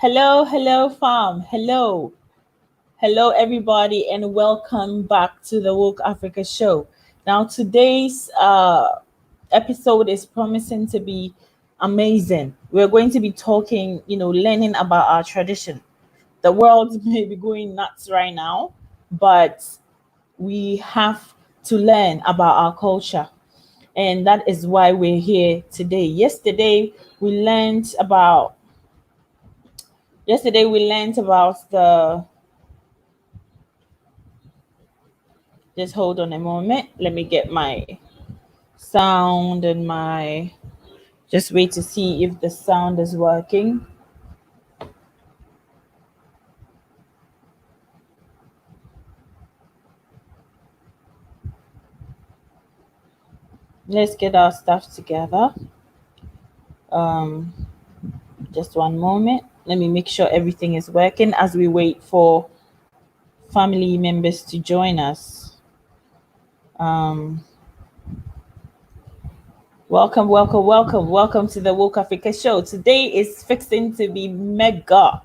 Hello, hello, fam. Hello, hello, everybody, and welcome back to the Woke Africa Show. Now, today's episode is promising to be amazing. We're going to be talking, learning about our tradition. The world may be going nuts right now, but we have to learn about our culture. And that is why we're here today. Yesterday we learned about the just hold on a moment. Let me get my sound and my just wait to see if the sound is working. Let's get our stuff together. Um, just one moment. Let me make sure everything is working as we wait for family members to join us. Um, welcome to the Woke Africa Show. Today is fixing to be mega.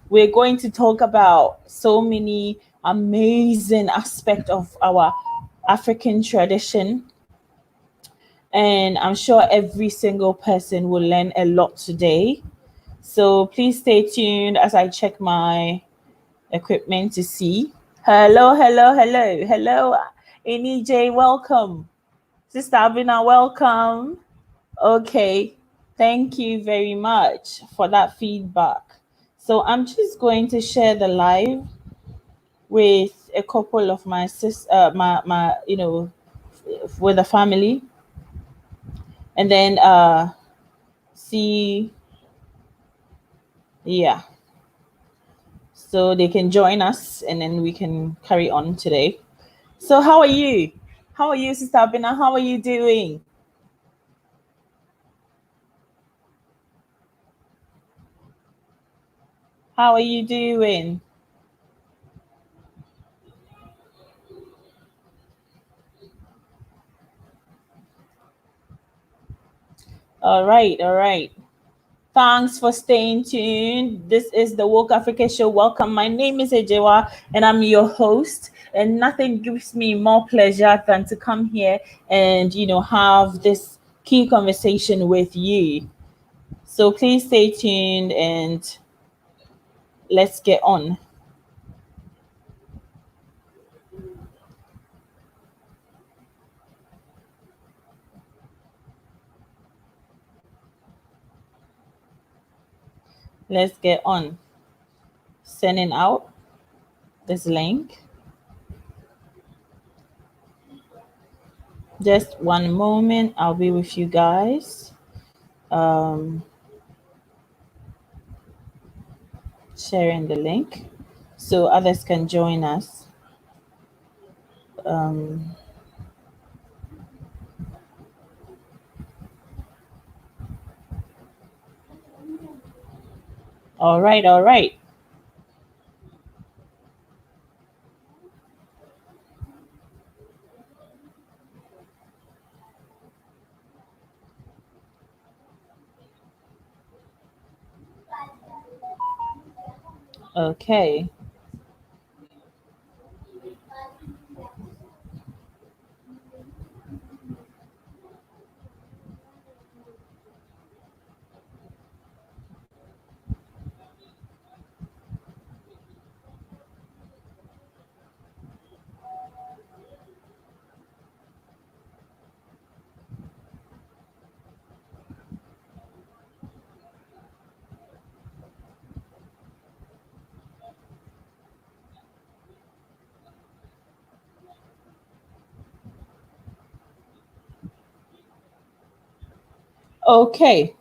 We're going to talk about so many amazing aspects of our African tradition. And I'm sure every single person will learn a lot today. So please stay tuned as I check my equipment to see. Hello. Anij, welcome. Sister Abina, welcome. Okay, thank you very much for that feedback. So I'm just going to share the live with a couple of my my with the family, and then see, yeah, so they can join us, and then we can carry on today. So how are you? How are you, Sister Abina? How are you doing? How are you doing? All right. Thanks for staying tuned. This is the Woke Africa Show. Welcome. My name is Ejewa, and I'm your host. And nothing gives me more pleasure than to come here and have this key conversation with you. So please stay tuned and let's get on. Let's get on. Sending out this link. Just one moment. I'll be with you guys. Um, Sharing the link so others can join us. Um, all right. Okay. Okay.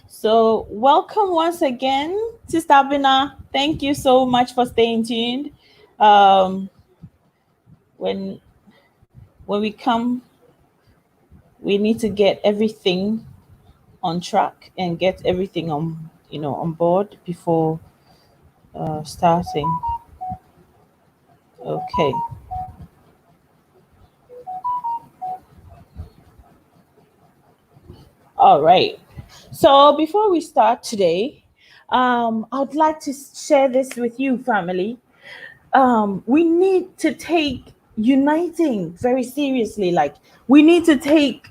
So welcome once again, Sister Abina. Thank you so much for staying tuned. Um, when when we come, we need to get everything on track and get everything on board before starting. Okay. All right. So before we start today, I would like to share this with you, family. We need to take uniting very seriously. Like, we need to take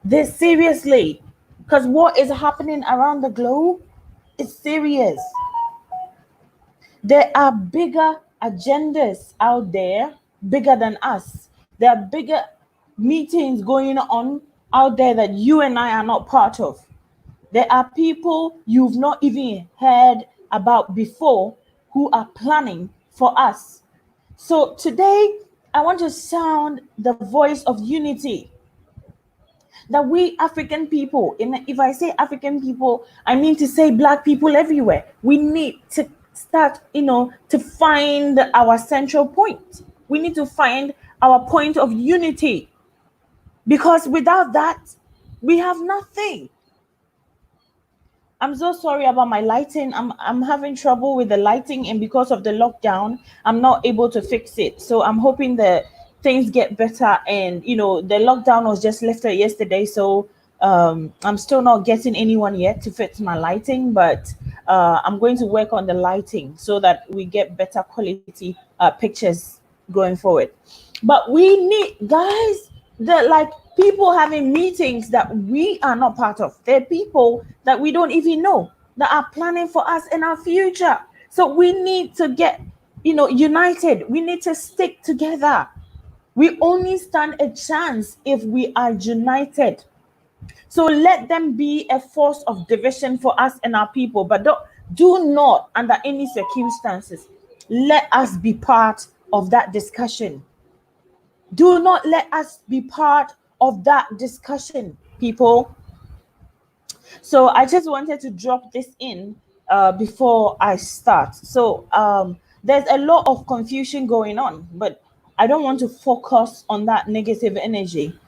this seriously because what is happening around the globe is serious. There are bigger agendas out there, bigger than us. There are bigger meetings going on out there that you and I are not part of. There are people you've not even heard about before who are planning for us. So today, I want to sound the voice of unity, that we African people, and if I say African people, I mean to say Black people everywhere, we need to start, to find our central point. We need to find our point of unity, because without that, we have nothing. I'm so sorry about my lighting. I'm having trouble with the lighting, and because of the lockdown, I'm not able to fix it. So I'm hoping that things get better. And the lockdown was just lifted yesterday, so I'm still not getting anyone yet to fix my lighting. But I'm going to work on the lighting so that we get better quality pictures going forward. But we need, guys, that, like, people having meetings that we are not part of. They're people that we don't even know that are planning for us in our future. So we need to get, united. We need to stick together. We only stand a chance if we are united. So let them be a force of division for us and our people, but do not, under any circumstances, let us be part of that discussion. Do not let us be part of that discussion, people. So I just wanted to drop this in before I start. So there's a lot of confusion going on, but I don't want to focus on that negative energy.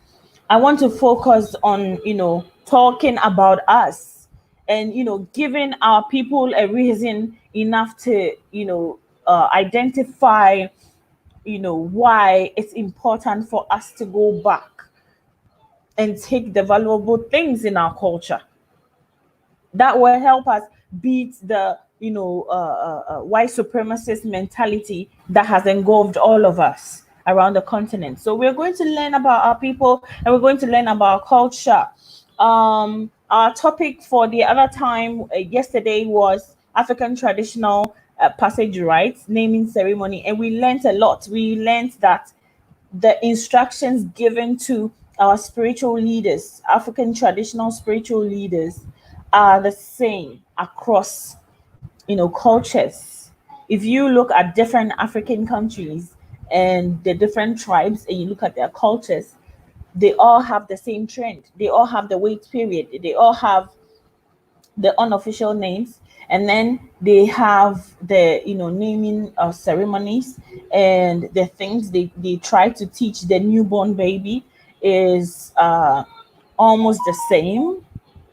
I want to focus on, talking about us, and, giving our people a reason enough to, identify, why it's important for us to go back and take the valuable things in our culture that will help us beat the, white supremacist mentality that has engulfed all of us around the continent. So we're going to learn about our people, and we're going to learn about our culture. Our topic for the other time, yesterday, was African traditional passage rites, naming ceremony, and we learned a lot. We learned that the instructions given to our spiritual leaders, African traditional spiritual leaders, are the same across, cultures. If you look at different African countries and the different tribes, and you look at their cultures, they all have the same trend. They all have the wait period. They all have the unofficial names, and then they have the, naming ceremonies, and the things they try to teach the newborn baby is almost the same.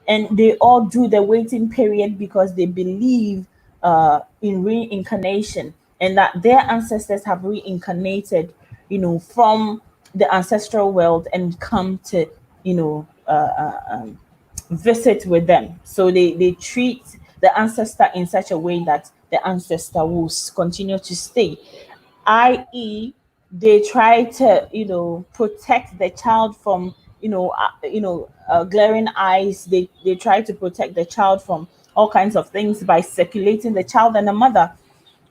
And they all do the waiting period because they believe in reincarnation, and that their ancestors have reincarnated, from the ancestral world and come to, visit with them. So they treat the ancestor in such a way that the ancestor will continue to stay, i.e., they try to, protect the child from, glaring eyes. They try to protect the child from all kinds of things by circulating the child and the mother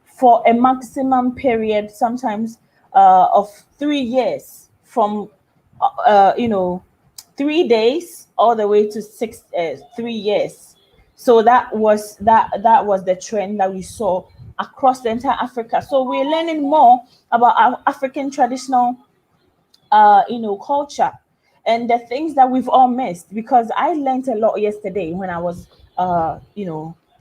for a maximum period, sometimes of 3 years, from uh, you know 3 days all the way to 3 years. So that was the trend that we saw across the entire Africa. So we're learning more about our African traditional culture, and the things that we've all missed, because I learned a lot yesterday when I was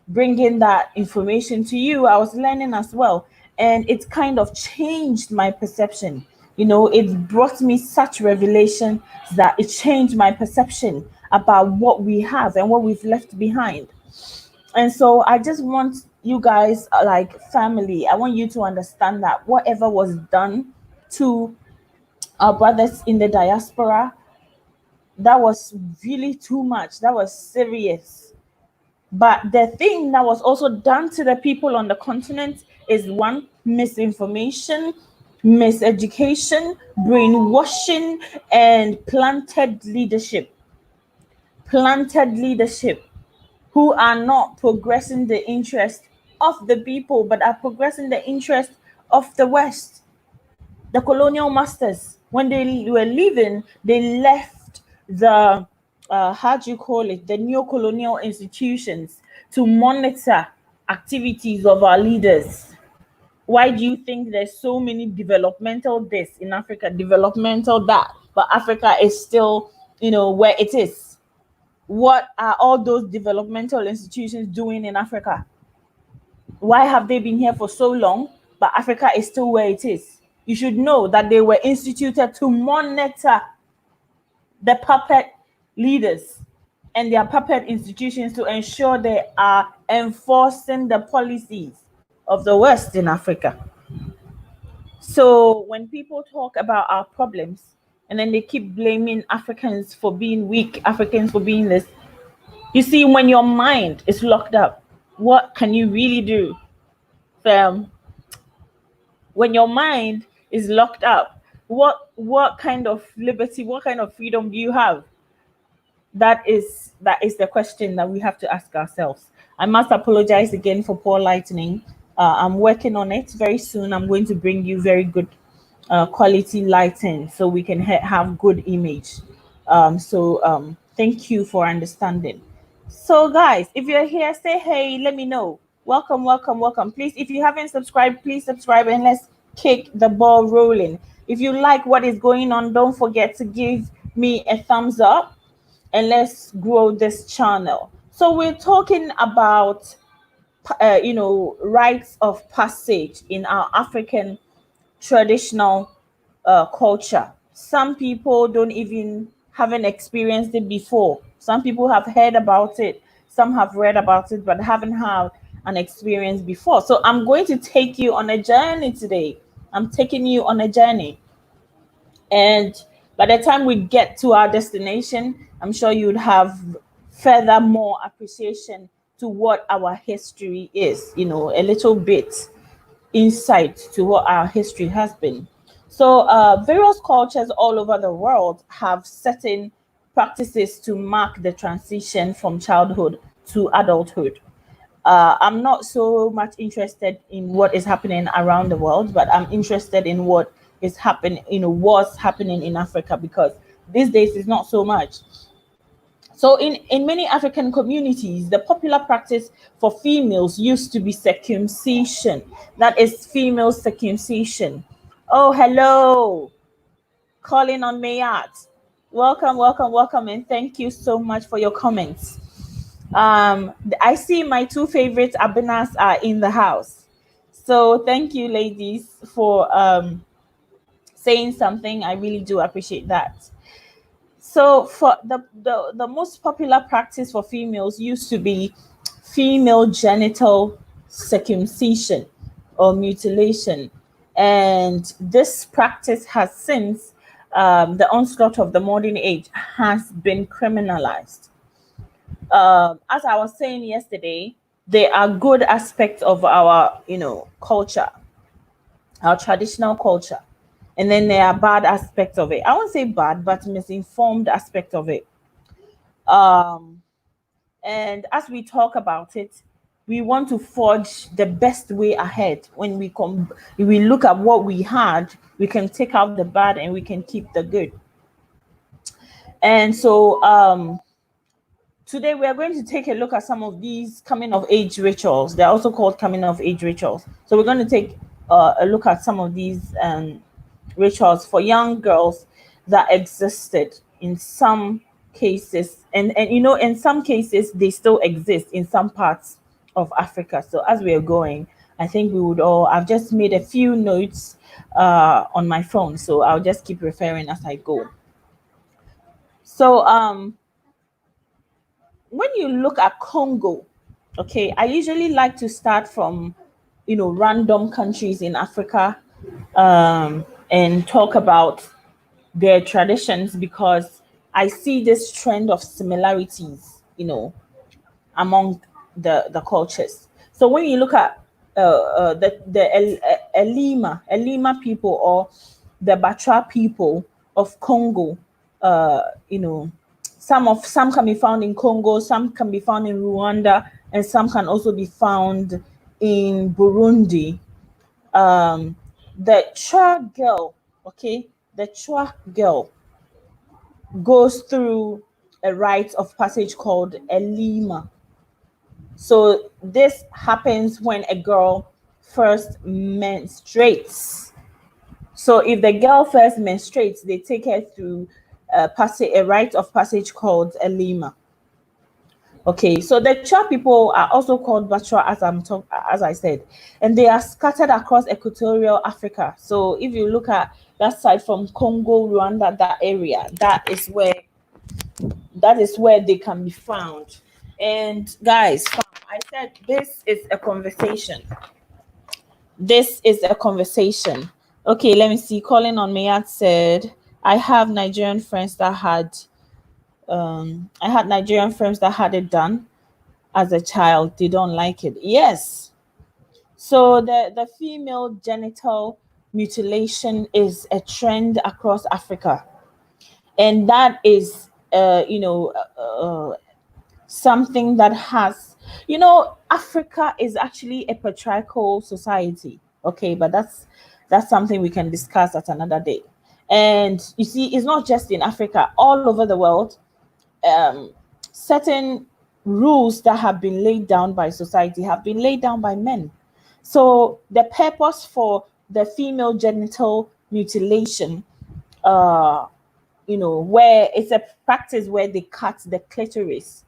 bringing that information to you. I was learning as well, and it kind of changed my perception. It brought me such revelation that it changed my perception about what we have and what we've left behind. And so I just want you guys, like family, I want you to understand that whatever was done to our brothers in the diaspora, that was really too much. That was serious. But the thing that was also done to the people on the continent is one, misinformation, miseducation, brainwashing, and planted leadership who are not progressing the interest of the people, but are progressing the interest of the West. The colonial masters, when they were leaving, they left the how do you call it, the neo-colonial institutions to monitor activities of our leaders. Why do you think there's so many developmental this in Africa, developmental that, but Africa is still, where it is? What are all those developmental institutions doing in Africa? Why have they been here for so long, but Africa is still where it is? You should know that they were instituted to monitor the puppet leaders and their puppet institutions to ensure they are enforcing the policies of the West in Africa. So when people talk about our problems and then they keep blaming Africans for being weak, Africans for being this, you see, when your mind is locked up, what can you really do? Fam, when your mind is locked up, what kind of liberty, what kind of freedom do you have? That is the question that we have to ask ourselves. I must apologize again for poor lightning. I'm working on it. Very soon I'm going to bring you very good quality lighting so we can have good image. Thank you for understanding. So guys, if you're here, say hey, let me know. Welcome, welcome, welcome. Please, if you haven't subscribed, please subscribe and let's kick the ball rolling. If you like what is going on, don't forget to give me a thumbs up and let's grow this channel. So we're talking about rites of passage in our African traditional culture. Some people don't even haven't experienced it before. Some people have heard about it, some have read about it, but haven't had an experience before. So I'm going to take you on a journey today. I'm taking you on a journey, and by the time we get to our destination, I'm sure you'd have further more appreciation to what our history is, a little bit insight to what our history has been. So, various cultures all over the world have certain practices to mark the transition from childhood to adulthood. I'm not so much interested in what is happening around the world, but I'm interested in what is happening, what's happening in Africa, because these days it's not so much. So in many African communities, the popular practice for females used to be circumcision. That is female circumcision. Oh, hello. Calling on Mayat. Welcome, welcome, welcome, and thank you so much for your comments. I see my two favorite Abinas are in the house. So thank you, ladies, for saying something. I really do appreciate that. So for the most popular practice for females used to be female genital circumcision or mutilation. And this practice has since the onslaught of the modern age has been criminalized. As I was saying yesterday, there are good aspects of our, culture, our traditional culture. And then there are bad aspects of it. I won't say bad, but misinformed aspect of it. Um, and as we talk about it, we want to forge the best way ahead. When we look at what we had, we can take out the bad and we can keep the good. And so today we are going to take a look at some of these coming of age rituals. They're also called coming of age rituals. So we're going to take a look at some of these rituals for young girls that existed in some cases, and in some cases they still exist in some parts of Africa. So as we are going, I think I've just made a few notes on my phone, so I'll just keep referring as I go. So when you look at Congo, okay, I usually like to start from random countries in Africa, and talk about their traditions, because I see this trend of similarities, among the cultures. So when you look at Elima people, or the Batra people of Congo, you know, some can be found in Congo, some can be found in Rwanda, and some can also be found in Burundi. um the Chwa girl, okay, the Chwa girl goes through a rite of passage called Elima. So this happens when a girl first menstruates. So if the girl first menstruates, they take her through a rite of passage called Elima. Okay, so the Chwa people are also called Batra, as I said, and they are scattered across equatorial Africa. So if you look at that side from Congo, Rwanda, that area, that is where they can be found. And guys, I said this is a conversation. This is a conversation. Okay, let me see. Calling on Mayat said, I have Nigerian friends that had it done as a child. They don't like it. Yes. So the female genital mutilation is a trend across Africa. And that is something that has, Africa is actually a patriarchal society. Okay, but that's something we can discuss at another day. And you see, it's not just in Africa, all over the world. Certain rules that have been laid down by society have been laid down by men. So the purpose for the female genital mutilation, where it's a practice where they cut the clitoris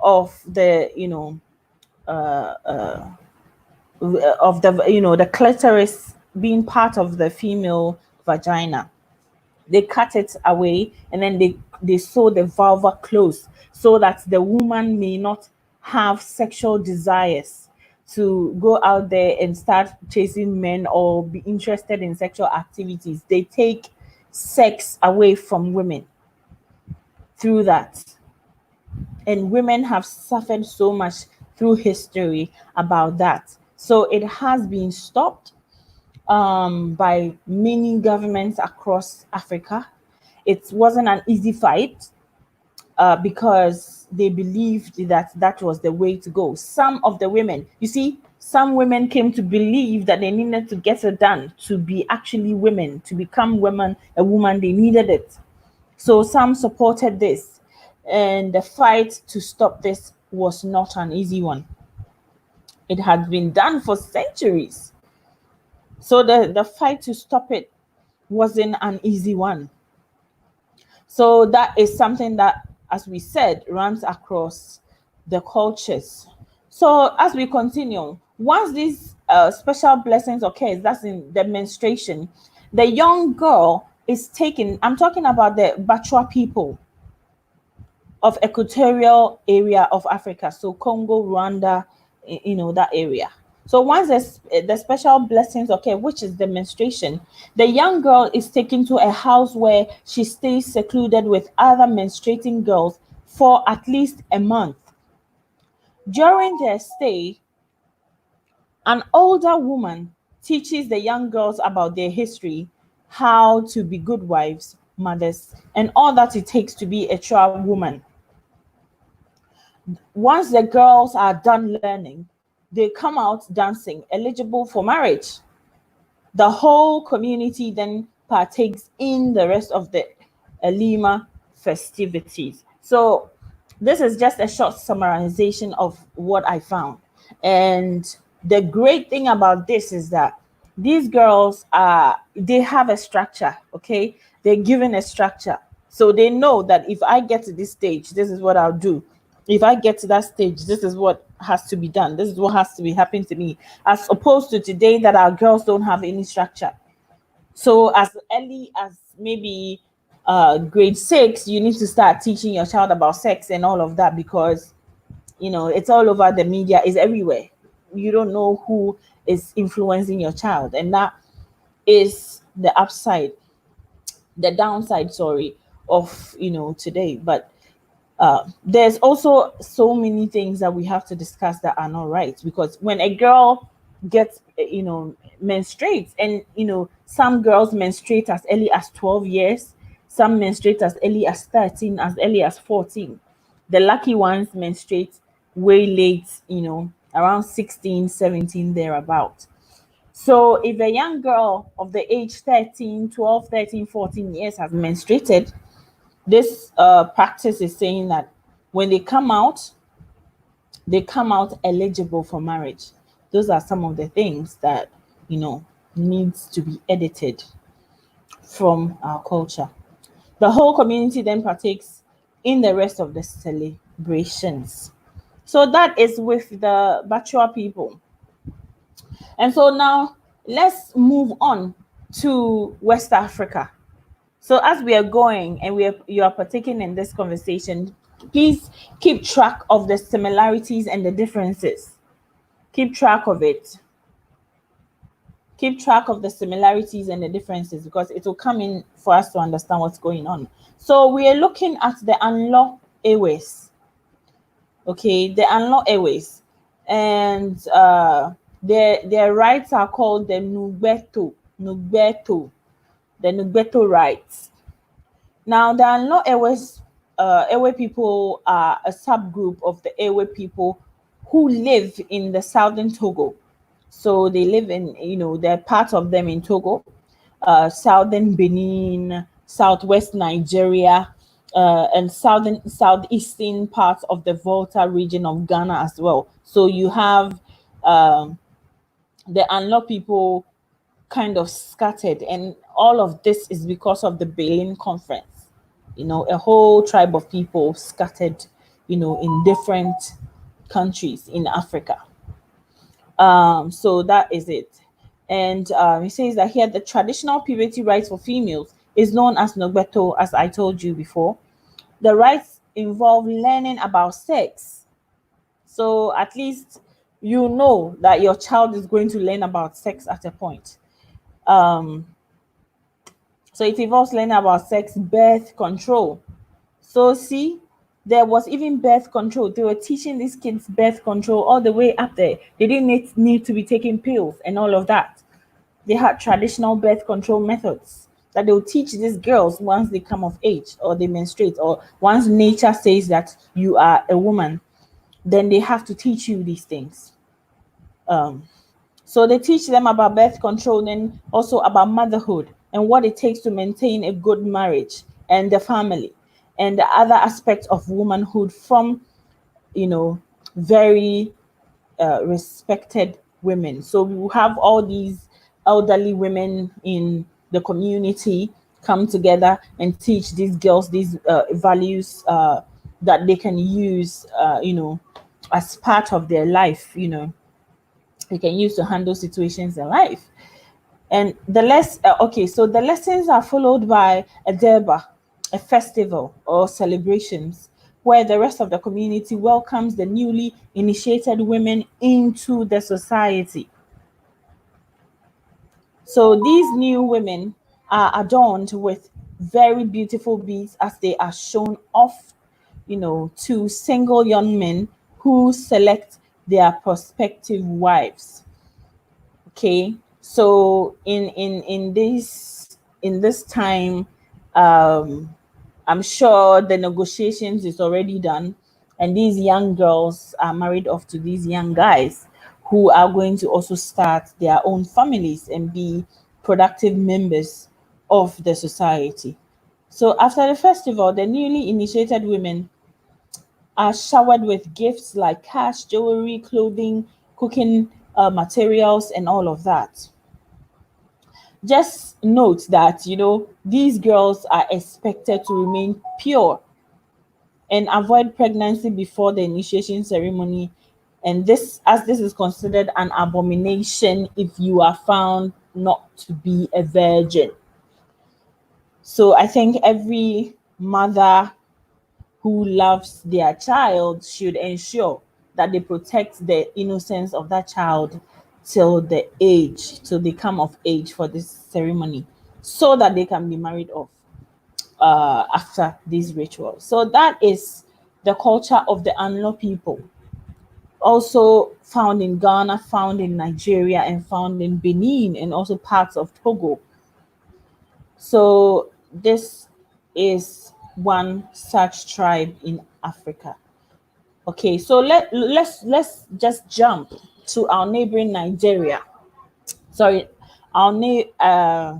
of the clitoris being part of the female vagina. They cut it away, and then they sew the vulva closed so that the woman may not have sexual desires to go out there and start chasing men or be interested in sexual activities. They take sex away from women through that. And women have suffered so much through history about that. So it has been stopped by many governments across Africa. It wasn't an easy fight because they believed that that was the way to go. Some of the women, you see, some women came to believe that they needed to get it done to be actually women, to become women, a woman, they needed it. So some supported this, and the fight to stop this was not an easy one. It had been done for centuries. So the fight to stop it wasn't an easy one. So that is something that, as we said, runs across the cultures. So as we continue, once these special blessings occurs, that's in the menstruation, the young girl is taken. I'm talking about the Bachwa people of equatorial area of Africa, so Congo, Rwanda, that area. So once the special blessings occur, which is the menstruation, the young girl is taken to a house where she stays secluded with other menstruating girls for at least a month. During their stay, an older woman teaches the young girls about their history, how to be good wives, mothers, and all that it takes to be a true woman. Once the girls are done learning, they come out dancing, eligible for marriage. The whole community then partakes in the rest of the Elima festivities. So this is just a short summarization of what I found. And the great thing about this is that these girls they have a structure, okay? They're given a structure. So they know that if I get to this stage, this is what I'll do. If I get to that stage, this is what has to be done. This is what has to be happening to me. As opposed to today that our girls don't have any structure. So as early as maybe grade 6, you need to start teaching your child about sex and all of that, because it's all over the media, is everywhere. You don't know who is influencing your child, and that is the downside, sorry, of today. But There's also so many things that we have to discuss that are not right, because when a girl gets, menstruates, and some girls menstruate as early as 12 years, some menstruate as early as 13, as early as 14. The lucky ones menstruate way late, around 16, 17, thereabout. So if a young girl of the age 13, 12, 13, 14 years has menstruated, this practice is saying that when they come out eligible for marriage. Those are some of the things that needs to be edited from our culture. The whole community then partakes in the rest of the celebrations. So that is with the Bachua people. And so now let's move on to West Africa. So as we are going and you are partaking in this conversation, please keep track of the similarities and the differences. Keep track of it. Keep track of the similarities and the differences, because it will come in for us to understand what's going on. So we are looking at the Anlo Airways. Okay, the Anlo Airways. And their rites are called the Nugbeto, the Nugbeto rites. Now, the Anlo Ewe people are a subgroup of the Ewe people who live in the southern Togo. So they live in, they're part of them in Togo, southern Benin, southwest Nigeria, and southeastern parts of the Volta region of Ghana as well. So you have the Anlo people kind of scattered, and all of this is because of the Berlin Conference. A whole tribe of people scattered, in different countries in Africa. So that is it. And he says that here the traditional puberty rites for females is known as Nogbeto, as I told you before. The rites involve learning about sex. So at least you know that your child is going to learn about sex at a point. So it involves learning about sex, birth control. So see, there was even birth control. They were teaching these kids birth control all the way up there. They didn't need to be taking pills and all of that. They had traditional birth control methods that they will teach these girls once they come of age or they menstruate, or once nature says that you are a woman, then they have to teach you these things. So they teach them about birth control and also about motherhood and what it takes to maintain a good marriage and the family and the other aspects of womanhood from, very respected women. So we will have all these elderly women in the community come together and teach these girls these values that they can use, as part of their life, they can use to handle situations in life. And so the lessons are followed by a derba, a festival or celebrations where the rest of the community welcomes the newly initiated women into the society. So these new women are adorned with very beautiful beads as they are shown off, to single young men who select their prospective wives. Okay, so in this time, I'm sure the negotiations is already done, and these young girls are married off to these young guys who are going to also start their own families and be productive members of the society. So after the festival, the newly initiated women are showered with gifts like cash, jewelry, clothing, cooking materials, and all of that. Just note that, these girls are expected to remain pure and avoid pregnancy before the initiation ceremony. And this is considered an abomination if you are found not to be a virgin. So I think every mother who loves their child should ensure that they protect the innocence of that child till they come of age for this ceremony, so that they can be married off after these rituals. So that is the culture of the Anlo people, also found in Ghana, found in Nigeria, and found in Benin, and also parts of Togo. So this is one such tribe in Africa. Okay, so let's just jump to our neighboring Nigeria. Sorry, our na- uh,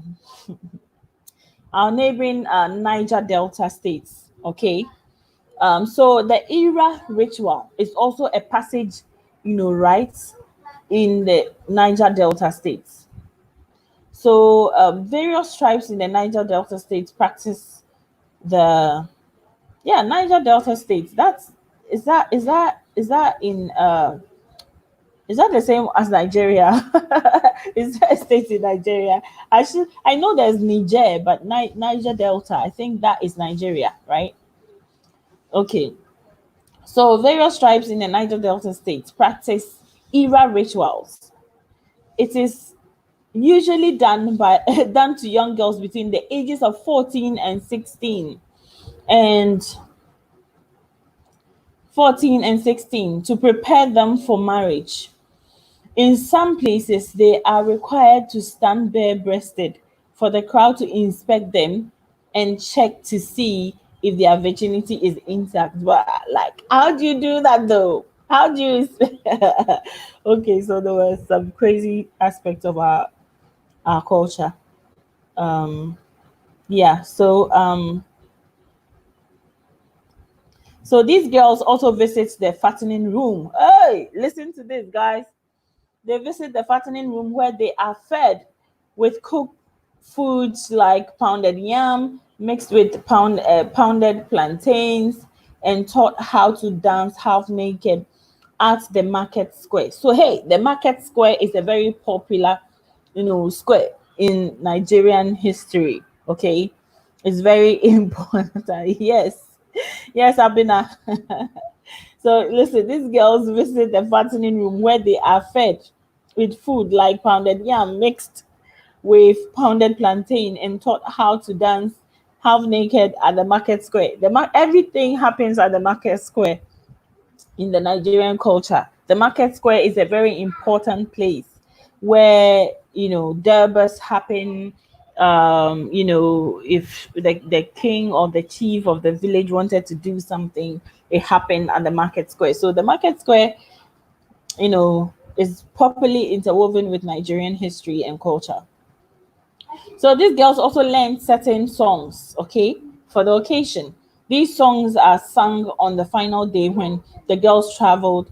our neighboring Niger Delta states. Okay, so the era ritual is also a passage, right, in the Niger Delta states. So various tribes in the Niger Delta states practice the Niger Delta states. That's is that in is that the same as Nigeria? Is that a state in Nigeria? I know there's Niger, but Niger Delta, I think that is Nigeria, right? Okay. So various tribes in the Niger Delta state practice era rituals. It is usually done by done to young girls between the ages of 14 and 16 and to prepare them for marriage. In some places, they are required to stand bare-breasted for the crowd to inspect them and check to see if their virginity is intact. But like, how do you do that though? How do you? Okay, so there was some crazy aspects of our culture. Um, yeah. So these girls also visit the fattening room. Hey, listen to this, guys. They visit the fattening room where they are fed with cooked foods like pounded yam mixed with pounded plantains and taught how to dance half naked at the market square. So hey, the market square is a very popular, square in Nigerian history. Okay, it's very important. Yes, yes, Abina. So listen, these girls visit the fattening room where they are fed with food like pounded yam mixed with pounded plantain and taught how to dance half naked at the market square. Everything happens at the market square in the Nigerian culture. The market square is a very important place where derbers happen. If the king or the chief of the village wanted to do something, it happened at the market square. So the market square, is properly interwoven with Nigerian history and culture. So these girls also learned certain songs, okay, for the occasion. These songs are sung on the final day when the girls traveled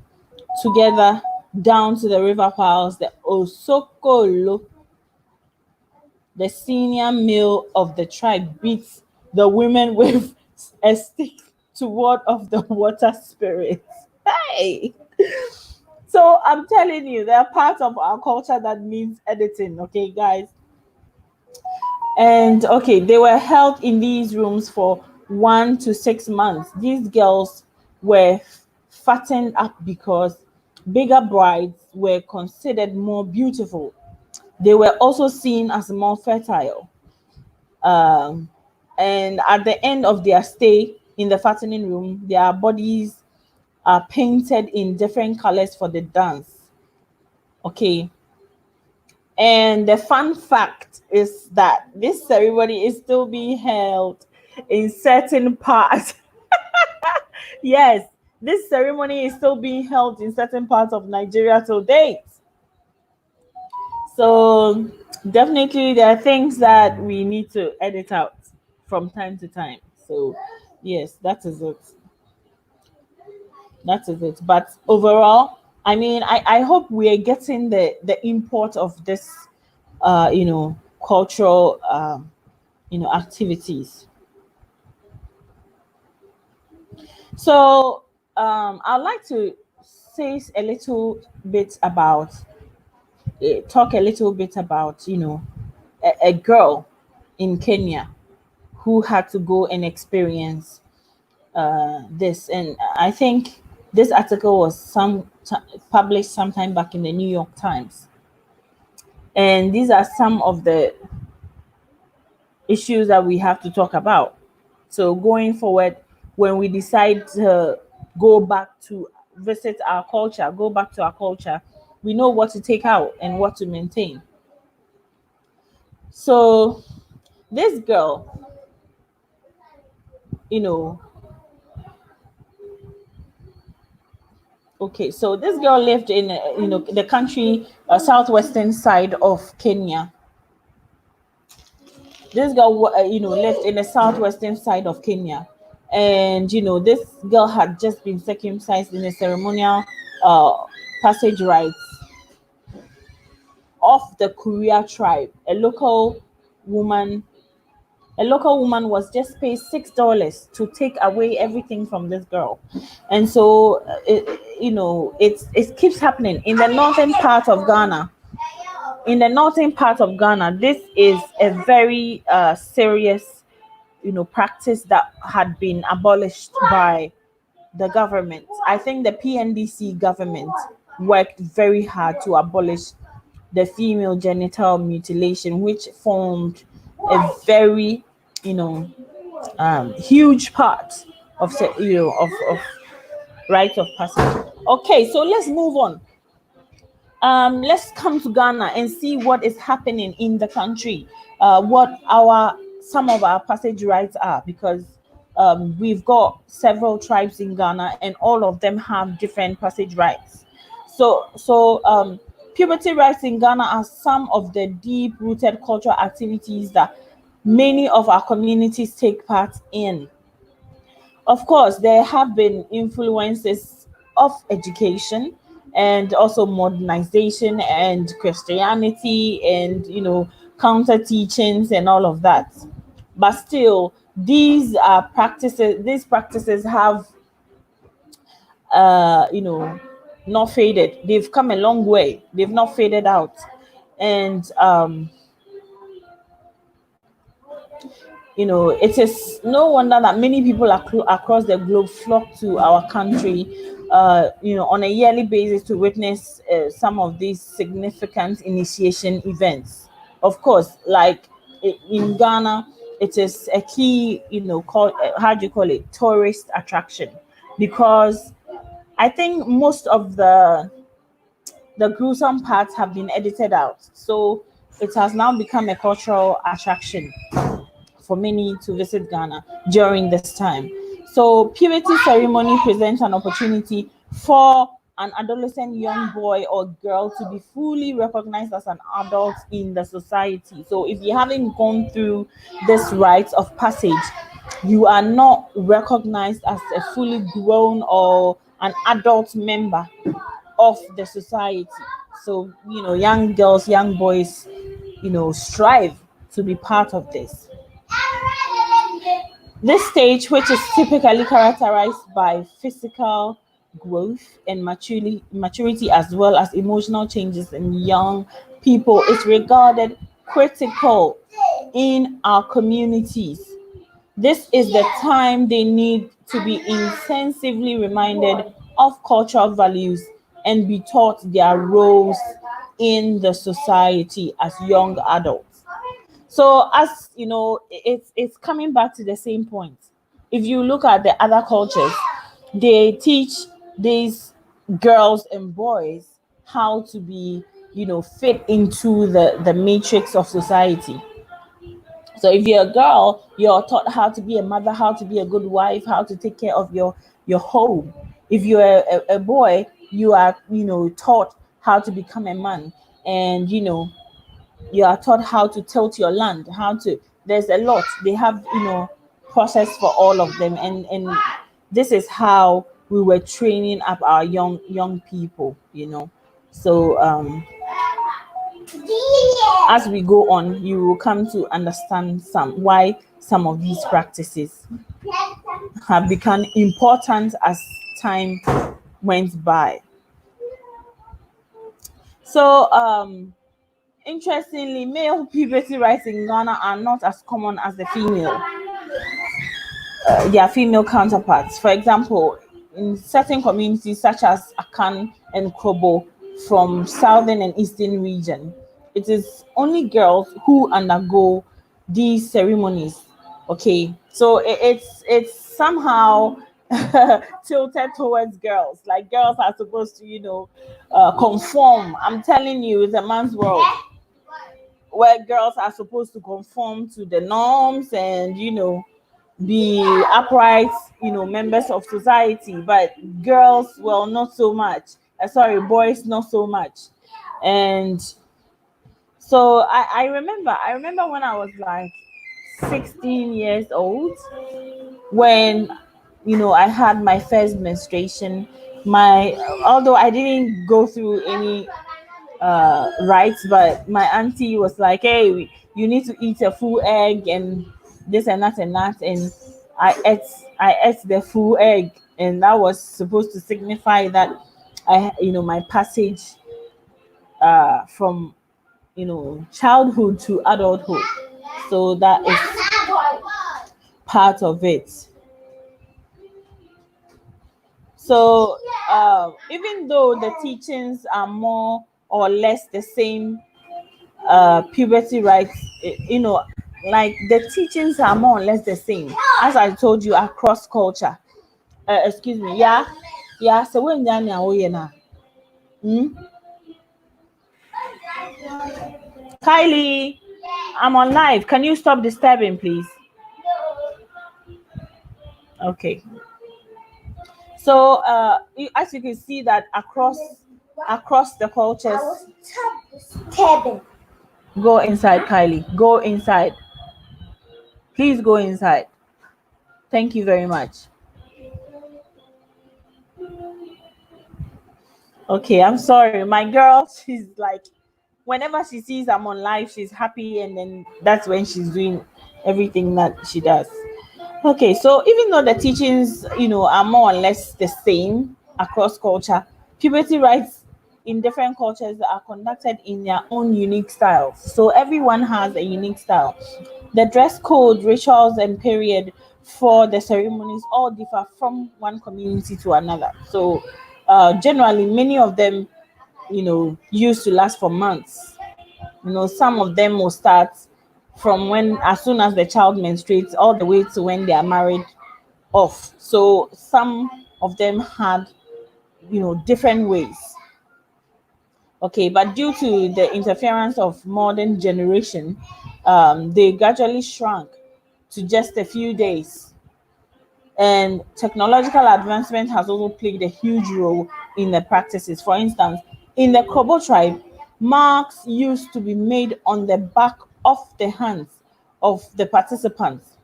together down to the river piles. The Osokolo, the senior male of the tribe, beats the women with a stick to ward off the water spirits. Hey! So I'm telling you, they're part of our culture that needs editing, okay, guys? And okay, they were held in these rooms for 1 to 6 months. These girls were fattened up because bigger brides were considered more beautiful. They were also seen as more fertile. Um, and at the end of their stay in the fattening room, their bodies are painted in different colors for the dance. Okay. And the fun fact is that this ceremony is still being held in certain parts. Yes, this ceremony is still being held in certain parts of Nigeria till date. So definitely there are things that we need to edit out from time to time. So yes, that is it. That is it. But overall, I mean, I hope we are getting the import of this cultural activities. So I'd like to say a little bit about talk a little bit about a girl in Kenya who had to go and experience this, and I think this article was published sometime back in the New York Times, and these are some of the issues that we have to talk about. So going forward, when we decide to go back to visit our culture, go back to our culture, we know what to take out and what to maintain. So this girl, you know, okay, so this girl lived in, the country, southwestern side of Kenya. This girl, lived in the southwestern side of Kenya, and this girl had just been circumcised in a ceremonial uh, passage rites of the Kuria tribe. Woman, a local woman was just paid $6 to take away everything from this girl, and so it keeps happening in the northern part of Ghana. In the northern part of Ghana, this is a very serious, practice that had been abolished by the government. I think the PNDC government worked very hard to abolish the female genital mutilation, which formed a very, huge part of, of rites of passage. Okay, so let's move on. Let's come to Ghana and see what is happening in the country, what our some of our passage rights are, because we've got several tribes in Ghana and all of them have different passage rights. So puberty rights in Ghana are some of the deep-rooted cultural activities that many of our communities take part in. Of course, there have been influences of education and also modernization and Christianity and counter teachings and all of that. But still, these practices have not faded. They've come a long way. They've not faded out. And it is no wonder that many people across the globe flock to our country, on a yearly basis to witness some of these significant initiation events. Of course, like in Ghana, it is a key, called, how do you call it, tourist attraction, because I think most of the gruesome parts have been edited out. So it has now become a cultural attraction for many to visit Ghana during this time. So puberty ceremony presents an opportunity for an adolescent young boy or girl to be fully recognized as an adult in the society. So if you haven't gone through this rite of passage, you are not recognized as a fully grown or an adult member of the society. So, young girls, young boys, strive to be part of this. This stage, which is typically characterized by physical growth and maturity as well as emotional changes in young people, is regarded critical in our communities. This is the time they need to be intensively reminded of cultural values and be taught their roles in the society as young adults. So, as it's coming back to the same point. If you look at the other cultures, they teach these girls and boys how to be, fit into the matrix of society. So if you're a girl, you're taught how to be a mother, how to be a good wife, how to take care of your home. If you're a boy, you are taught how to become a man, and you are taught how to tilt your land, how to, there's a lot they have, process for all of them, and this is how we were training up our young people. So as we go on, you will come to understand why some of these practices have become important as time went by. So interestingly, male puberty rights in Ghana are not as common as the their female counterparts. For example, in certain communities such as Akan and Kobo from southern and eastern region, it is only girls who undergo these ceremonies. Okay, so it's somehow tilted towards girls. Like girls are supposed to, conform. I'm telling you, it's a man's world where girls are supposed to conform to the norms and be upright, members of society. But girls, well, not so much. Sorry, boys, not so much. And so I remember when I was like 16 years old, when I had my first menstruation. My Although I didn't go through any rights, but my auntie was like, hey, you need to eat a full egg and this and that and that. And I ate the full egg, and that was supposed to signify that my passage from childhood to adulthood. So that is part of it. So even though the teachings are more or less the same, puberty rights, like the teachings are more or less the same, as I told you, across culture. Excuse me. Yeah, yeah. So when now, Kylie, I'm on live. Can you stop disturbing, please? Okay. So as you can see that across the cultures. Go inside, Kylie. Go inside. Please go inside. Thank you very much. Okay, I'm sorry. My girl, she's like, whenever she sees I'm on live, she's happy, and then that's when she's doing everything that she does. Okay, so even though the teachings, are more or less the same across culture, puberty rites in different cultures are conducted in their own unique styles. So everyone has a unique style. The dress code, rituals, and period for the ceremonies all differ from one community to another. So generally, many of them, used to last for months. Some of them will start from when, as soon as the child menstruates, all the way to when they are married off. So some of them had, different ways. Okay, but due to the interference of modern generation, they gradually shrunk to just a few days. And technological advancement has also played a huge role in the practices. For instance, in the Kobo tribe, marks used to be made on the back of the hands of the participants.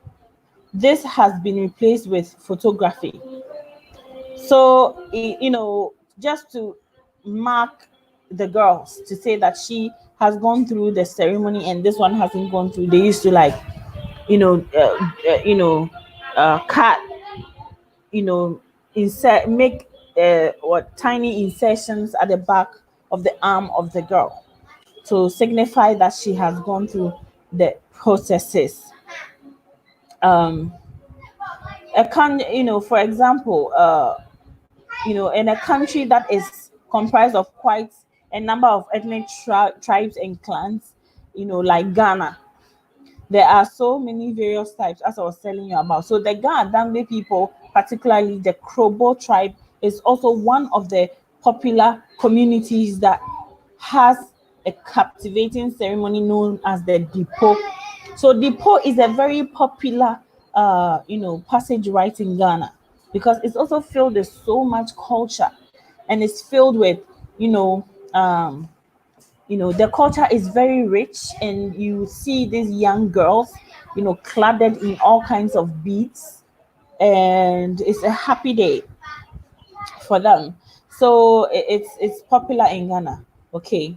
This has been replaced with photography. So, just to mark the girls to say that she has gone through the ceremony and this one hasn't gone through, they used to like, you know, uh, cut, you know, insert, make what tiny insertions at the back of the arm of the girl to signify that she has gone through the processes. Um, for example, in a country that is comprised of quite a number of ethnic tribes and clans, like Ghana, there are so many various types, as I was telling you about. So the Ghana Dambe people, particularly the Krobo tribe, is also one of the popular communities that has a captivating ceremony known as the Dipo. So Dipo is a very popular, passage rite in Ghana because it's also filled with so much culture, and it's filled with, you know, um, the culture is very rich, and you see these young girls, cladded in all kinds of beads, and it's a happy day for them. So it's popular in Ghana. Okay.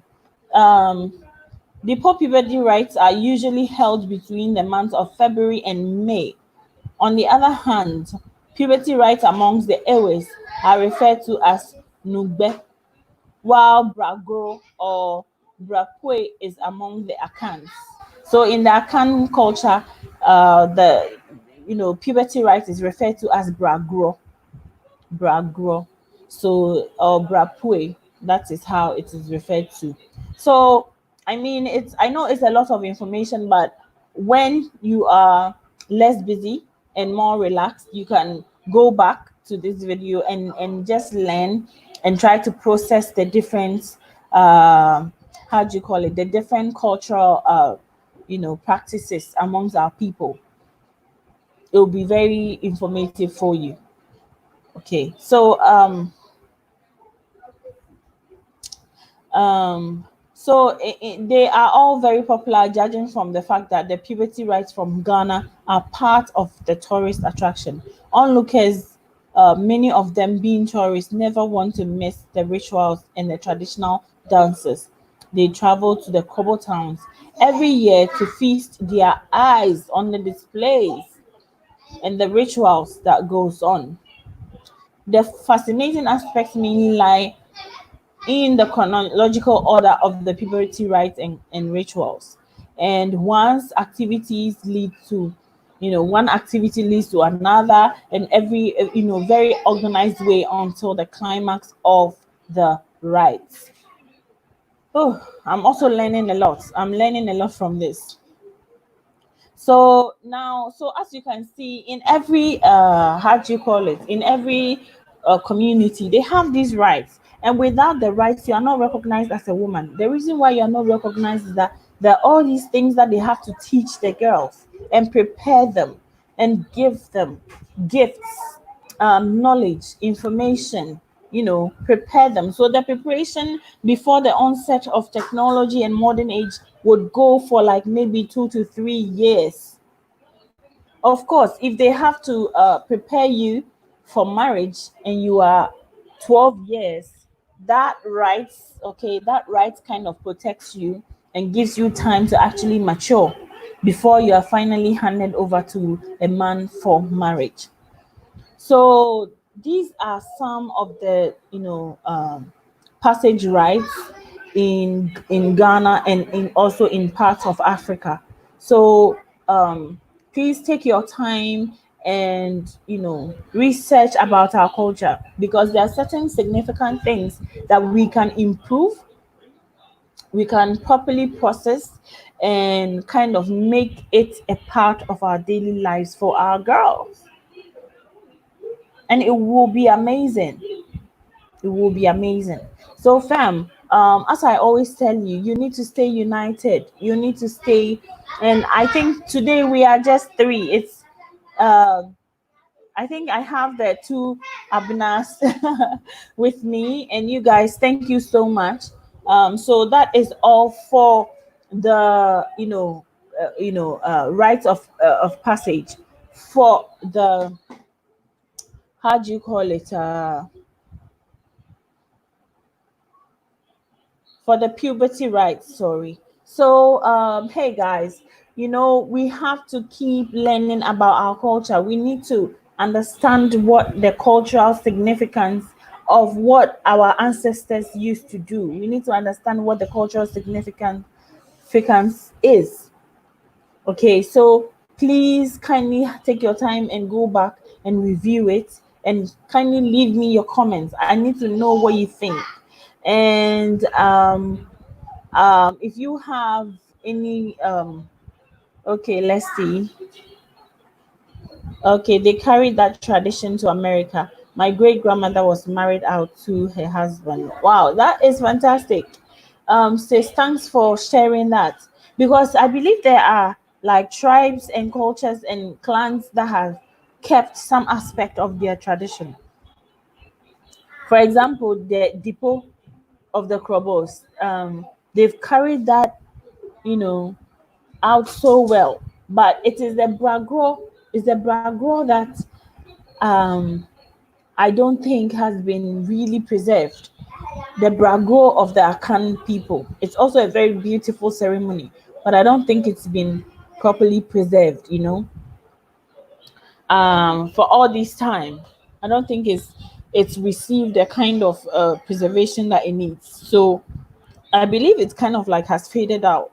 um the puberty rites are usually held between the months of February and May. On the other hand, puberty rites amongst the Ewes are referred to as Nugbe, while Bragoro or Brakwe is among the Akans. So in the Akan culture, the puberty rite is referred to as Bragro. So or Brapue, that is how it is referred to. So I mean, I know it's a lot of information, but when you are less busy and more relaxed, you can go back to this video and just learn and try to process the different how do you call it, the different cultural practices amongst our people. It will be very informative for you. Okay, so Um, they are all very popular, judging from the fact that the puberty rites from Ghana are part of the tourist attraction. Onlookers, many of them being tourists, never want to miss the rituals and the traditional dances. They travel to the Kobo towns every year to feast their eyes on the displays and the rituals that goes on. The fascinating aspects mainly lie in the chronological order of the puberty rites and rituals. And once activities lead to, one activity leads to another, and every, very organized way until the climax of the rites. Oh, I'm also learning a lot. I'm learning a lot from this. So now, so as you can see, in every how do you call it? In every community, they have these rights, and without the rights, you are not recognized as a woman. The reason why you are not recognized is that there are all these things that they have to teach the girls and prepare them and give them gifts, knowledge, information, prepare them. So the preparation before the onset of technology and modern age would go for like maybe 2 to 3 years. Of course, if they have to prepare you for marriage and you are 12 years, that right kind of protects you and gives you time to actually mature before you are finally handed over to a man for marriage. So these are some of the passage rights in Ghana and in also in parts of Africa. So please take your time and research about our culture, because there are certain significant things that we can improve, we can properly process, and kind of make it a part of our daily lives for our girls, and it will be amazing. It will be amazing. So fam, as I always tell you, you need to stay united, you need to stay. And I think today we are just three. It's I think I have the two Abnas with me, and you guys, thank you so much. So that is all for the rites of passage for the, how do you call it, for the puberty rights, sorry. So hey guys, we have to keep learning about our culture. We need to understand what the cultural significance of what our ancestors used to do. We need to understand what the cultural significance is. Okay, so please kindly take your time and go back and review it, and kindly leave me your comments. I need to know what you think. And if you have any okay, let's see. Okay, they carried that tradition to America. My great grandmother was married out to her husband. Wow, that is fantastic. Says thanks for sharing that, because I believe there are like tribes and cultures and clans that have kept some aspect of their tradition. For example, the depot of the Krobos, they've carried that, you know, out so well. But it is the bragro that um I don't think has been really preserved. The brago of the Akan people. It's also a very beautiful ceremony, but I don't think it's been properly preserved. For all this time, I don't think it's received the kind of preservation that it needs. So I believe it's kind of like has faded out.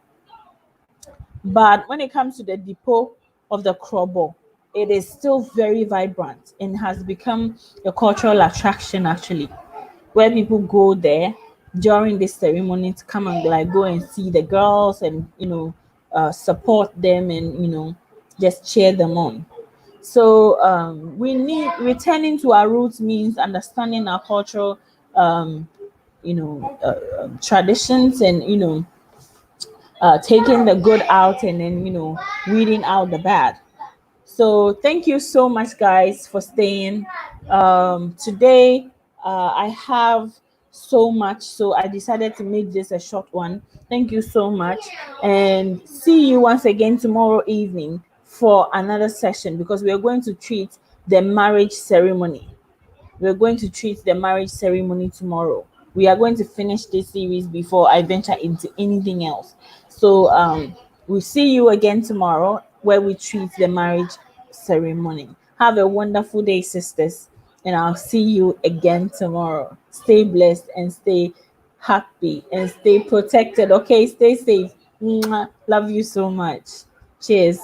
But when it comes to the depot of the Krobo, it is still very vibrant and has become a cultural attraction actually, where people go there during this ceremony to come and like go and see the girls and support them and just cheer them on. So we need returning to our roots means understanding our cultural, um, traditions, and taking the good out, and then weeding out the bad. So thank you so much, guys, for staying. Today, I have so much, so I decided to make this a short one. Thank you so much, and see you once again tomorrow evening for another session, because we are going to treat the marriage ceremony. We're going to treat the marriage ceremony tomorrow. We are going to finish this series before I venture into anything else. So we'll see you again tomorrow, where we treat the marriage ceremony. Have a wonderful day, sisters, and I'll see you again tomorrow. Stay blessed and stay happy and stay protected. Okay, stay safe. Mwah. Love you so much. Cheers.